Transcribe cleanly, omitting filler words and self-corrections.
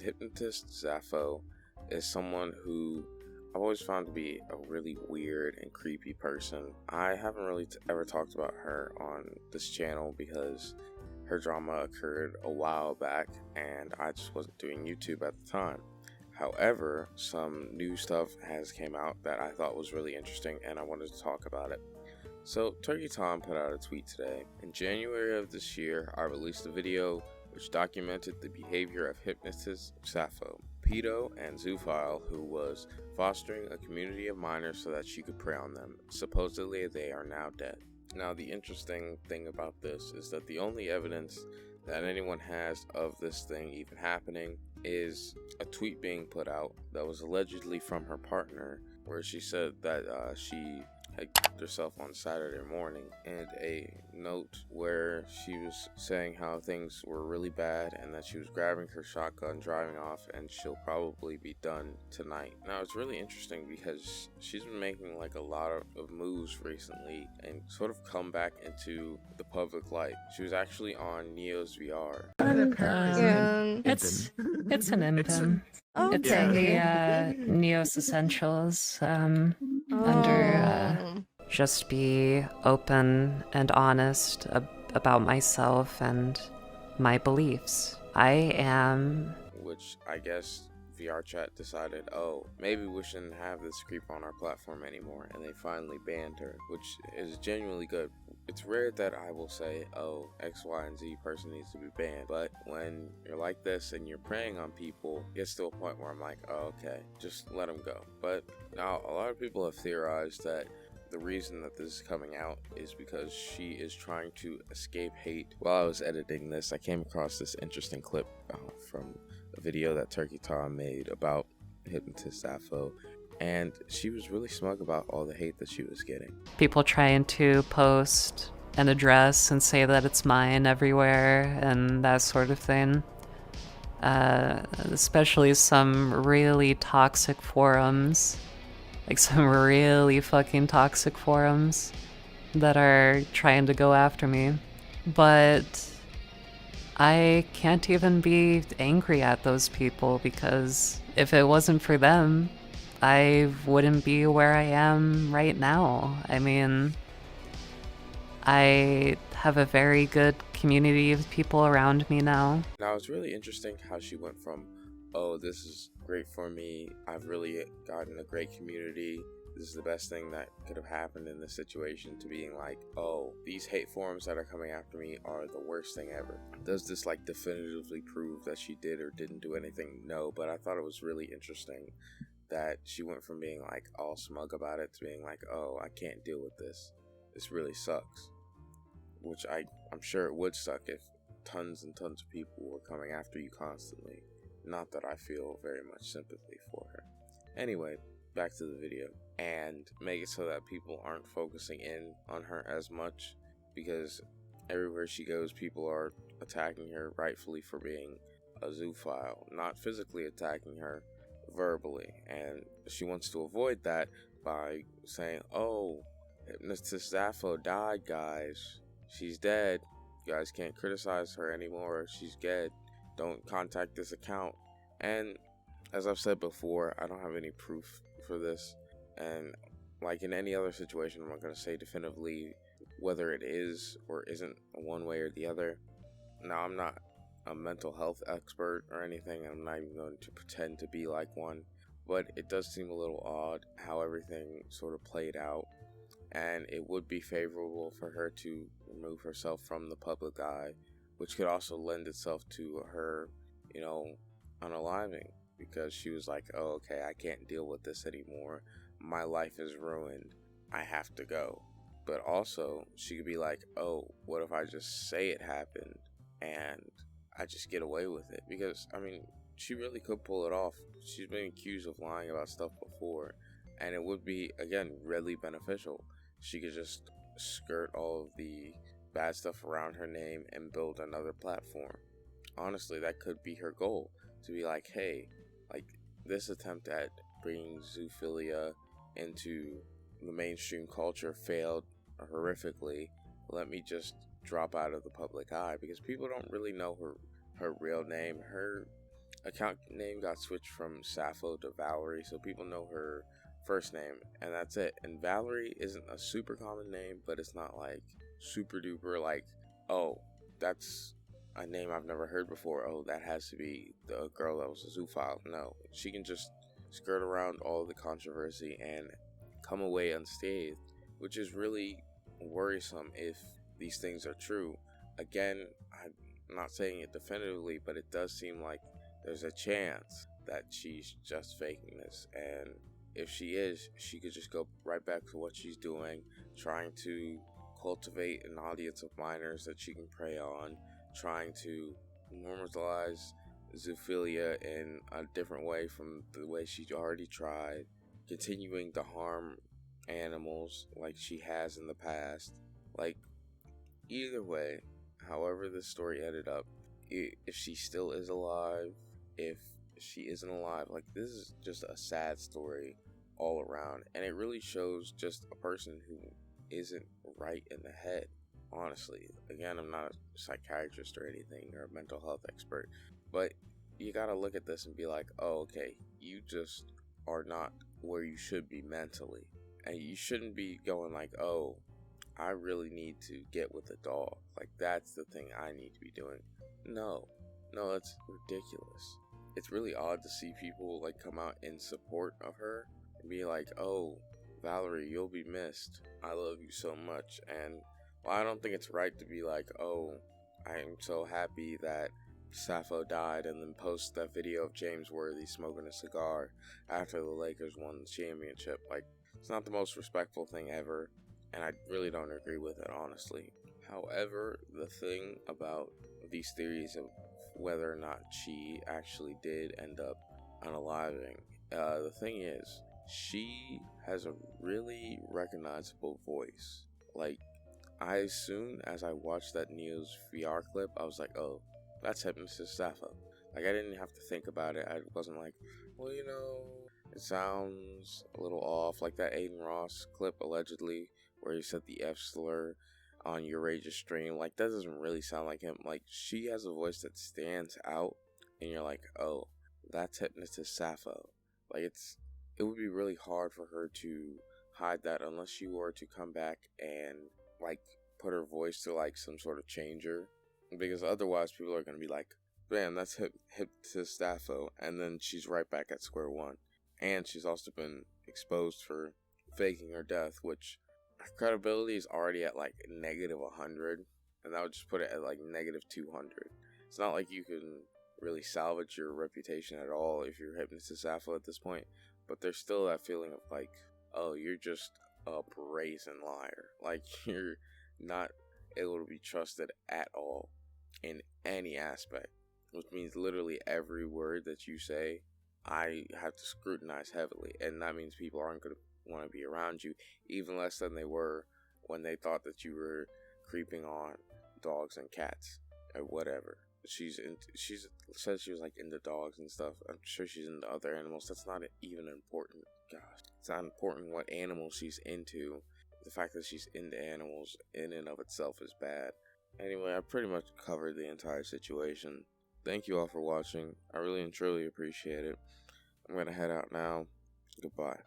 Hypnotist Sappho is someone who I've always found to be a really weird and creepy person. I haven't really ever talked about her on this channel because her drama occurred a while back and I just wasn't doing YouTube at the time. However, some new stuff has came out that I thought was really interesting and I wanted to talk about it. So, Turkey Tom put out a tweet today. In January of this year, I released a video which documented the behavior of hypnotist Sappho, pedo and zoophile who was fostering a community of minors so that she could prey on them. Supposedly, they are now dead. Now, the interesting thing about this is that the only evidence that anyone has of this thing even happening is a tweet being put out that was allegedly from her partner, where she said that she had herself on Saturday morning, and a note where she was saying how things were really bad and that she was grabbing her shotgun, driving off, and she'll probably be done tonight. Now, it's really interesting because she's been making like a lot of moves recently and sort of come back into the public light. She was actually on Neo's VR. It's an impim. Okay. It's in the Neos Essentials under just be open and honest about myself and my beliefs. I am... Which I guess VR chat decided, oh, maybe we shouldn't have this creep on our platform anymore, and they finally banned her, which is genuinely good. It's rare that I will say, oh, X, Y, and Z person needs to be banned, but when you're like this and you're preying on people, it gets to a point where I'm like, oh, okay, just let them go. But now a lot of people have theorized that the reason that this is coming out is because she is trying to escape hate. While I was editing this, I came across this interesting clip from a video that Turkey Tom made about Hypnotist Sappho, and she was really smug about all the hate that she was getting. People trying to post an address and say that it's mine everywhere and that sort of thing. Especially some really toxic forums. Like some really fucking toxic forums that are trying to go after me. But I can't even be angry at those people because if it wasn't for them, I wouldn't be where I am right now. I mean, I have a very good community of people around me now. Now, it's really interesting how she went from, oh, this is great for me, I've really gotten a great community, this is the best thing that could have happened in this situation, to being like, oh, these hate forums that are coming after me are the worst thing ever. Does this like definitively prove that she did or didn't do anything? No, but I thought it was really interesting that she went from being like all smug about it to being like, oh, I can't deal with this. This really sucks. Which I'm sure it would suck if tons and tons of people were coming after you constantly. Not that I feel very much sympathy for her. Anyway, back to the video. And make it so that people aren't focusing in on her as much, because everywhere she goes, people are attacking her rightfully for being a zoophile, not physically attacking her, verbally. And she wants to avoid that by saying, oh, Hypnotist Sappho died, guys. She's dead. You guys can't criticize her anymore. She's dead. Don't contact this account. And as I've said before, I don't have any proof for this. And like in any other situation, I'm not going to say definitively whether it is or isn't one way or the other. Now, I'm not a mental health expert or anything. I'm not even going to pretend to be like one. But it does seem a little odd how everything sort of played out. And it would be favorable for her to remove herself from the public eye, which could also lend itself to her, unaliving, because she was like, oh, okay, I can't deal with this anymore. My life is ruined. I have to go. But also, she could be like, oh, what if I just say it happened and I just get away with it? Because, she really could pull it off. She's been accused of lying about stuff before, and it would be, again, really beneficial. She could just skirt all of the bad stuff around her name and build another platform. Honestly, that could be her goal, to be like, hey, like this attempt at bringing zoophilia into the mainstream culture failed horrifically. Let me just drop out of the public eye, because people don't really know her real name. Her account name got switched from Sappho to Valerie, so people know her first name, and that's it. And Valerie isn't a super common name, but it's not like super duper like, oh, that's a name I've never heard before. Oh, that has to be the girl that was a zoophile. No, she can just skirt around all the controversy and come away unscathed, which is really worrisome if these things are true. Again, I'm not saying it definitively, but it does seem like there's a chance that she's just faking this. And if she is, she could just go right back to what she's doing, trying to cultivate an audience of minors that she can prey on, trying to normalize zoophilia in a different way from the way she already tried, continuing to harm animals like she has in the past. Like, either way, however this story ended up, if she still is alive, if she isn't alive, like, this is just a sad story all around, and it really shows just a person who isn't right in the head, honestly. Again, I'm not a psychiatrist or anything, or a mental health expert, but you gotta look at this and be like, oh, okay, you just are not where you should be mentally, and you shouldn't be going like, oh, I really need to get with a dog, like, that's the thing I need to be doing. No, it's ridiculous. It's really odd to see people like come out in support of her and be like, oh, Valerie, you'll be missed, I love you so much. And well, I don't think it's right to be like, oh, I am so happy that Sappho died, and then post that video of James Worthy smoking a cigar after the Lakers won the championship. Like, it's not the most respectful thing ever, and I really don't agree with it, honestly. However, the thing about these theories of whether or not she actually did end up unaliving, the thing is, she has a really recognizable voice. Like, as soon as I watched that Neil's VR clip, I was like, oh, that's Hypnotist Sappho. Like, I didn't have to think about it. I wasn't like, well, it sounds a little off. Like that Aiden Ross clip, allegedly, where he said the F slur on Eurasia stream. Like, that doesn't really sound like him. Like, she has a voice that stands out, and you're like, oh, that's Hypnotist Sappho. Like, it would be really hard for her to hide that unless she were to come back and, like, put her voice to, like, some sort of changer. Because otherwise, people are going to be like, bam, that's Hypnotist Sappho. And then she's right back at square one. And she's also been exposed for faking her death, which her credibility is already at like negative 100, and that would just put it at like negative 200. It's not like you can really salvage your reputation at all if you're Hypnotist Sappho at this point, but there's still that feeling of like, oh, you're just a brazen liar. Like, you're not able to be trusted at all in any aspect, which means literally every word that you say, I have to scrutinize heavily, and that means people aren't going to want to be around you, even less than they were when they thought that you were creeping on dogs and cats or whatever. She says she was like into dogs and stuff. I'm sure she's into other animals. That's not even important. Gosh, it's not important what animal she's into. The fact that she's into animals in and of itself is bad. Anyway, I pretty much covered the entire situation. Thank you all for watching. I really and truly appreciate it. I'm gonna head out now. Goodbye.